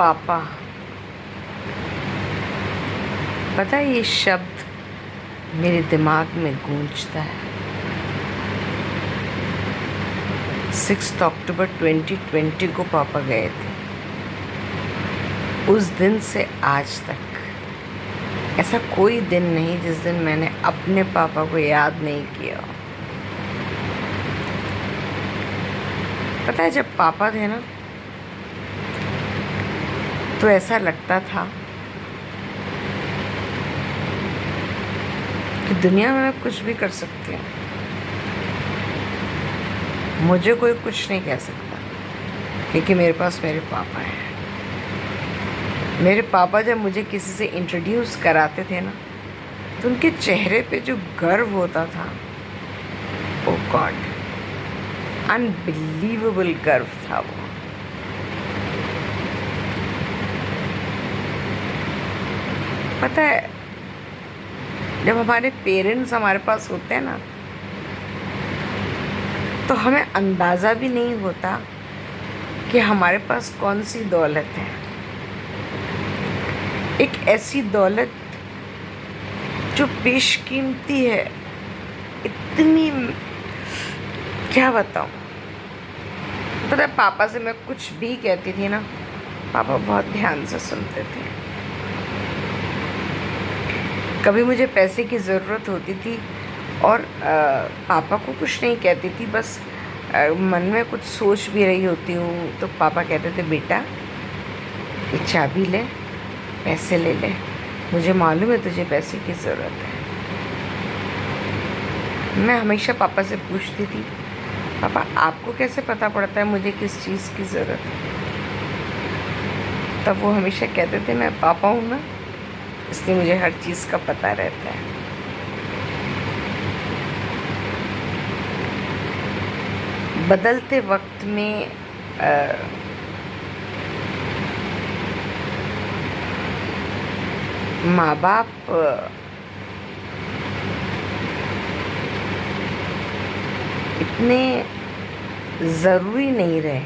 पापा, पता है ये शब्द मेरे दिमाग में गूंजता है। 6 अक्टूबर 2020 को पापा गए थे। उस दिन से आज तक ऐसा कोई दिन नहीं जिस दिन मैंने अपने पापा को याद नहीं किया। पता है जब पापा थे ना तो ऐसा लगता था कि दुनिया में मैं कुछ भी कर सकती हूँ, मुझे कोई कुछ नहीं कह सकता, क्योंकि मेरे पास मेरे पापा हैं। मेरे पापा जब मुझे किसी से इंट्रोड्यूस कराते थे ना तो उनके चेहरे पे जो गर्व होता था, ओ गॉड, अनबिलीवेबल गर्व था वो। पता है जब हमारे पेरेंट्स हमारे पास होते हैं ना तो हमें अंदाज़ा भी नहीं होता कि हमारे पास कौन सी दौलत है। एक ऐसी दौलत जो बेशकीमती है, इतनी, क्या बताऊँ। पता है पापा से मैं कुछ भी कहती थी ना, पापा बहुत ध्यान से सुनते थे। कभी मुझे पैसे की ज़रूरत होती थी और पापा को कुछ नहीं कहती थी, बस मन में कुछ सोच भी रही होती हूँ तो पापा कहते थे, बेटा ये चाबी ले, पैसे ले ले, मुझे मालूम है तुझे पैसे की ज़रूरत है। मैं हमेशा पापा से पूछती थी, पापा आपको कैसे पता पड़ता है मुझे किस चीज़ की ज़रूरत है? तब वो हमेशा कहते थे, मैं पापा हूँ ना, इसलिए मुझे हर चीज़ का पता रहता है। बदलते वक्त में माँ बाप इतने ज़रूरी नहीं रहे।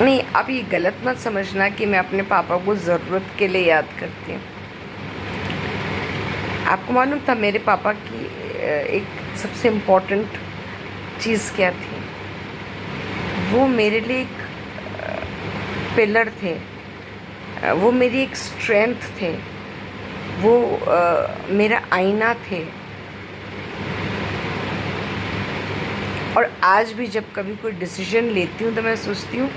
नहीं, आप ये गलत मत समझना कि मैं अपने पापा को ज़रूरत के लिए याद करती हूँ। आपको मालूम था मेरे पापा की एक सबसे इम्पोर्टेंट चीज़ क्या थी? वो मेरे लिए एक पिलर थे, वो मेरी एक स्ट्रेंथ थे, वो मेरा आईना थे। और आज भी जब कभी कोई डिसीजन लेती हूँ तो मैं सोचती हूँ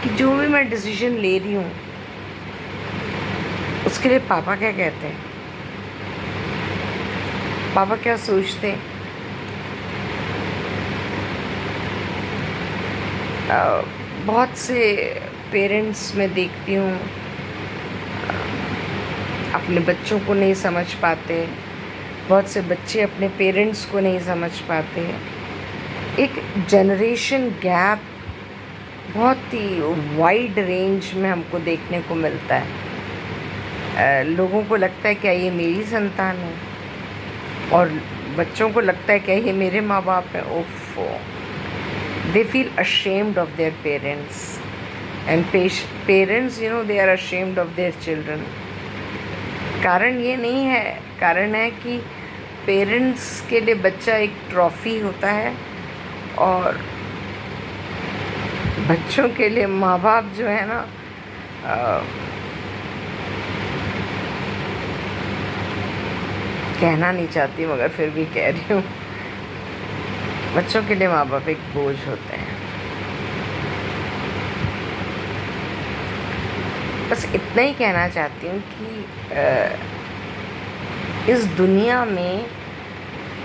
कि जो भी मैं डिसीजन ले रही हूँ उसके लिए पापा क्या कहते हैं, पापा क्या सोचते हैं। बहुत से पेरेंट्स में देखती हूँ अपने बच्चों को नहीं समझ पाते, बहुत से बच्चे अपने पेरेंट्स को नहीं समझ पाते। एक जनरेशन गैप बहुत ही वाइड रेंज में हमको देखने को मिलता है। लोगों को लगता है क्या ये मेरी संतान है, और बच्चों को लगता है क्या ये मेरे माँ बाप हैं। ओफो, they feel ashamed of their parents and parents they are ashamed of their children। कारण ये नहीं है, कारण है कि पेरेंट्स के लिए बच्चा एक ट्रॉफी होता है और बच्चों के लिए माँ बाप जो है ना, कहना नहीं चाहती मगर फिर भी कह रही हूँ, बच्चों के लिए माँ बाप एक बोझ होते हैं। बस इतना ही कहना चाहती हूँ कि इस दुनिया में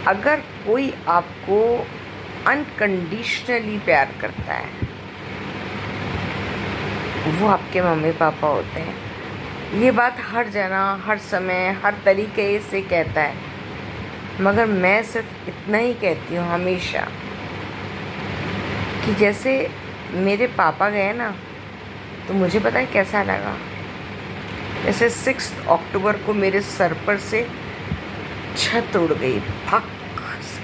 अगर कोई आपको अनकंडीशनली प्यार करता है वो आपके मम्मी पापा होते हैं। ये बात हर जगह, हर समय, हर तरीके से कहता है, मगर मैं सिर्फ इतना ही कहती हूँ हमेशा कि जैसे मेरे पापा गए ना तो मुझे पता है कैसा लगा। जैसे 6 अक्टूबर को मेरे सर पर से छत उड़ गई, फक से।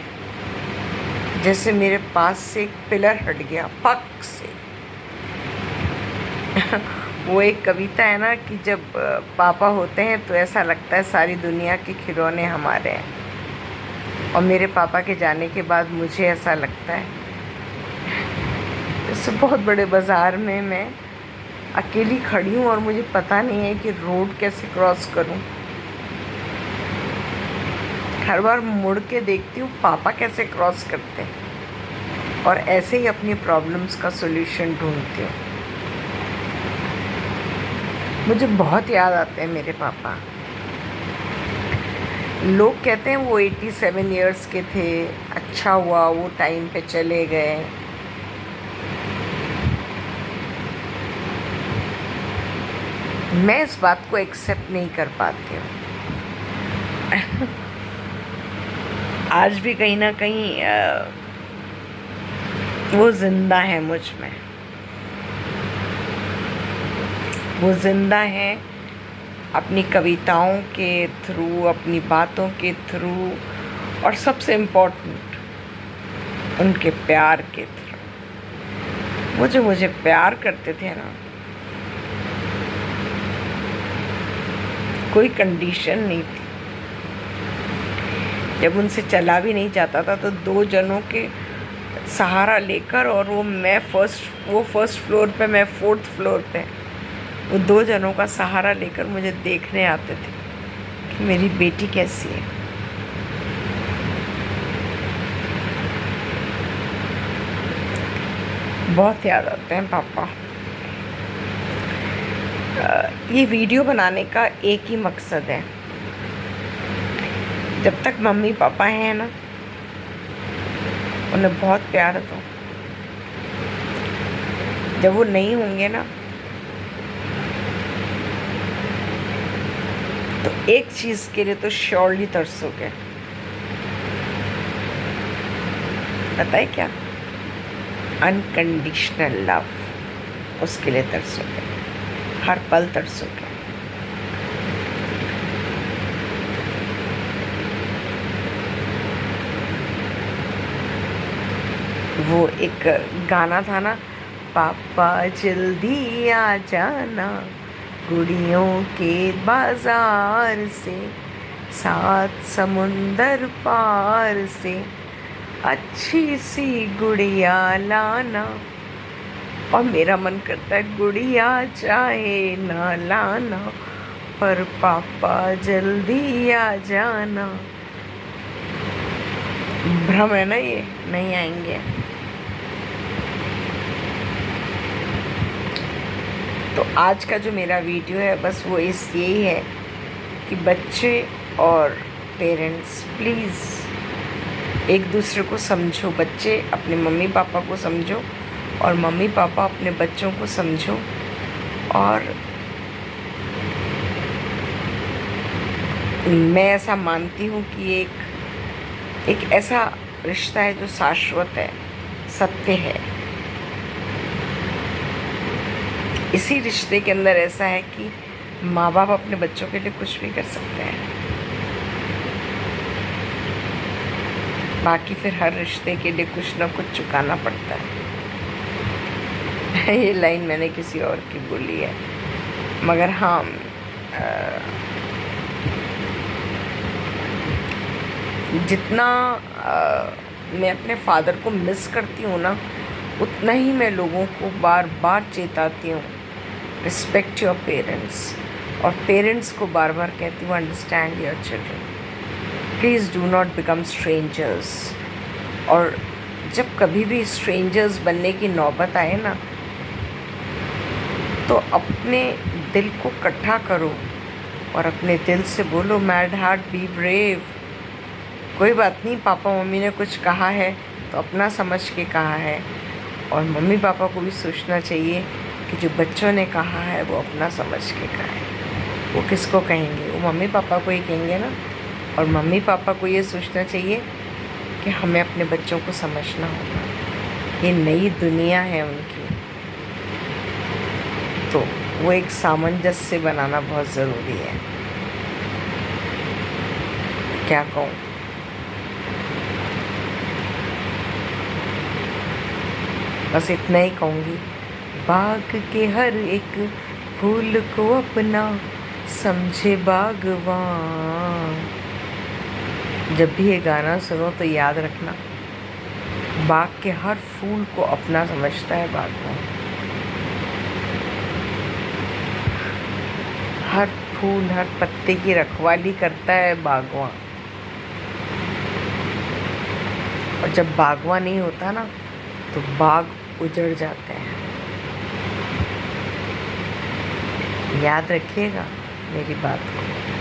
जैसे मेरे पास से एक पिलर हट गया पक से। वो एक कविता है ना कि जब पापा होते हैं तो ऐसा लगता है सारी दुनिया के खिलौने हमारे हैं, और मेरे पापा के जाने के बाद मुझे ऐसा लगता है जैसे बहुत बड़े बाज़ार में मैं अकेली खड़ी हूँ और मुझे पता नहीं है कि रोड कैसे क्रॉस करूँ। हर बार मुड़ के देखती हूँ पापा कैसे क्रॉस करते हैं, और ऐसे ही अपनी प्रॉब्लम्स का सॉल्यूशन ढूंढती हूँ। मुझे बहुत याद आते हैं मेरे पापा। लोग कहते हैं वो 87 इयर्स के थे, अच्छा हुआ वो टाइम पे चले गए। मैं इस बात को एक्सेप्ट नहीं कर पाती हूँ। आज भी कहीं ना कहीं वो ज़िंदा है मुझ में, वो ज़िंदा है अपनी कविताओं के थ्रू, अपनी बातों के थ्रू, और सबसे इम्पोर्टेंट उनके प्यार के थ्रू। वो जो मुझे प्यार करते थे ना, कोई कंडीशन नहीं थी। जब उनसे चला भी नहीं जाता था तो 2 जनों के सहारा लेकर, और वो फर्स्ट फ्लोर पे, मैं 4th फ्लोर पे, वो 2 जनों का सहारा लेकर मुझे देखने आते थे कि मेरी बेटी कैसी है। बहुत याद आते हैं पापा। ये वीडियो बनाने का एक ही मकसद है, जब तक मम्मी पापा हैं ना, उन्हें बहुत प्यार दो। जब वो नहीं होंगे ना, तो एक चीज़ के लिए तो श्योरली तरसोगे। पता है क्या? अनकंडीशनल लव, उसके लिए तरसोगे, हर पल तरसोगे। वो एक गाना था ना, पापा जल्दी आ जाना गुड़ियों के बाजार से, 7 समुंदर पार से अच्छी सी गुड़िया लाना। और मेरा मन करता है गुड़िया चाहे ना लाना, पर पापा जल्दी आ जाना। भ्रम है ना, ये नहीं आएंगे। तो आज का जो मेरा वीडियो है बस वो यही है कि बच्चे और पेरेंट्स प्लीज़ एक दूसरे को समझो। बच्चे अपने मम्मी पापा को समझो, और मम्मी पापा अपने बच्चों को समझो। और मैं ऐसा मानती हूँ कि एक ऐसा रिश्ता है जो शाश्वत है, सत्य है। इसी रिश्ते के अंदर ऐसा है कि माँ बाप अपने बच्चों के लिए कुछ भी कर सकते हैं। बाकी फिर हर रिश्ते के लिए कुछ ना कुछ चुकाना पड़ता है। ये लाइन मैंने किसी और की बोली है, मगर हाँ, जितना मैं अपने फादर को मिस करती हूँ ना, उतना ही मैं लोगों को बार बार चेताती हूँ, रिस्पेक्ट योर पेरेंट्स। और पेरेंट्स को बार बार कहती हूँ, understand your children, please do not become strangers. और जब कभी भी स्ट्रेंजर्स बनने की नौबत आए ना, तो अपने दिल को इकट्ठा करो और अपने दिल से बोलो, मैड हार्ट बी ब्रेव। कोई बात नहीं, पापा मम्मी ने कुछ कहा है तो अपना समझ के कहा है, और मम्मी पापा को भी सोचना चाहिए कि जो बच्चों ने कहा है वो अपना समझ के कहा है। वो किसको कहेंगे? वो मम्मी पापा को ही कहेंगे ना। और मम्मी पापा को ये सोचना चाहिए कि हमें अपने बच्चों को समझना होगा, ये नई दुनिया है उनकी। तो वो एक सामंजस्य बनाना बहुत ज़रूरी है। क्या कहूँ? बस इतना ही कहूँगी, बाग के हर एक फूल को अपना समझे बागवान। जब भी ये गाना सुनो तो याद रखना, बाग के हर फूल को अपना समझता है बागवान। हर फूल हर पत्ते की रखवाली करता है बागवान। और जब बागवान नहीं होता ना तो बाग उजड़ जाते हैं। याद रखिएगा मेरी बात को।